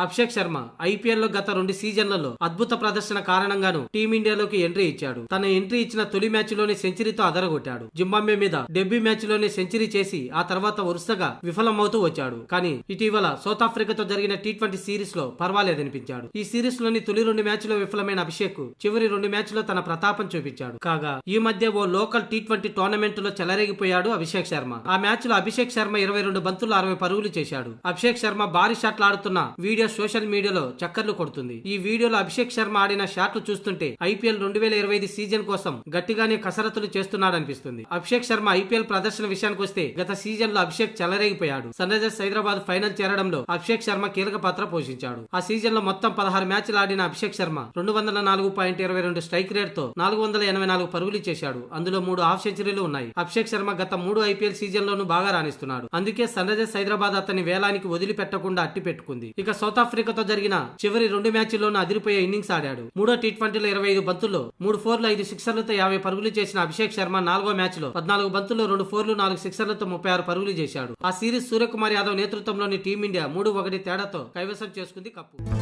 Abhishek Sharma IPL లో గత 2 సీజన్లలో అద్భుత ప్రదర్శన కారణంగాను టీమిండియాలోకి ఎంట్రీ ఇచ్చాడు. తన ఎంట్రీ ఇచ్చిన తొలి మ్యాచ్ లోనే సెంచరీతో అదరగొట్టాడు. జింబాబ్వే మీద డెబ్యూ మ్యాచ్ లోనే సెంచరీ చేసి ఆ తర్వాత వరుసగా విఫలమవుతూ వచ్చాడు. కానీ ఇటీవల సౌత్ ఆఫ్రికాతో జరిగిన టీ20 సిరీస్ లో పర్వాలేదనిపించాడు. ఈ సిరీస్ లోని తొలి 2 మ్యాచ్ లో విఫలమైన అభిషేక్ చివరి 2 మ్యాచ్ లో తన ప్రతాపం చూపించాడు. కాగా ఈ మధ్య ఓ లోకల్ టీ20 టోర్నమెంట్ లో చెలరేగిపోయాడు అభిషేక్ శర్మ. ఆ మ్యాచ్ లో అభిషేక్ శర్మ 22 బంతుల్లో 60 పరుగులు చేశాడు. అభిషేక్ శర్మ భారీ షాట్లు ఆడుతున్న వీడియో సోషల్ మీడియాలో చక్కర్లు కొడుతుంది. ఈ వీడియోలో అభిషేక్ శర్మ ఆడిన షాట్లు చూస్తుంటే ఐపీఎల్ 2025 సీజన్ కోసం గట్టిగానే కసరత్తులు చేస్తున్నాడనిపిస్తుంది. అభిషేక్ శర్మ ఐపీఎల్ ప్రదర్శన విషయానికి వస్తే గత సీజన్ లో అభిషేక్ చెలరేగిపోయాడు. సన్ రైజర్స్ హైదరాబాద్ ఫైనల్ చేరడంలో అభిషేక్ శర్మ కీలక పాత్ర పోషించాడు. ఆ సీజన్ లో మొత్తం 16 మ్యాచ్లు ఆడిన అభిషేక్ శర్మ 204.22 స్ట్రైక్ రేట్ తో 484 పరుగులు చేశాడు. అందులో 3 హాఫ్ సెంచరీలు ఉన్నాయి. అభిషేక్ శర్మ గత 3 ఐపీఎల్ సీజన్ లోనూ బాగా రాణిస్తున్నాడు. అందుకే సన్ రైజర్స్ హైదరాబాద్ అతని వేలానికి వదిలిపెట్టకుండా అట్టి పెట్టుకుంది. ఇక సౌత్ ఆఫ్రికాతో జరిగిన చివరి 2 మ్యాచ్ల్లోనూ అదిరిపోయే ఇన్నింగ్స్ ఆడాడు. 3వ టీ20లో 25 బంతుల్లో 3 ఫోర్లు 5 సిక్సర్లతో 50 పరుగులు చేసిన అభిషేక్ శర్మ 4వ మ్యాచ్ లో 14 బంతుల్లో 2 ఫోర్లు 4 సిక్సర్లతో 36 పరుగులు చేశాడు. ఆ సిరీస్ సూర్యకుమార్ యాదవ్ నేతృత్వంలోని టీమిండియా 3-1 తేడాతో కైవసం చేసుకుంది కప్పు.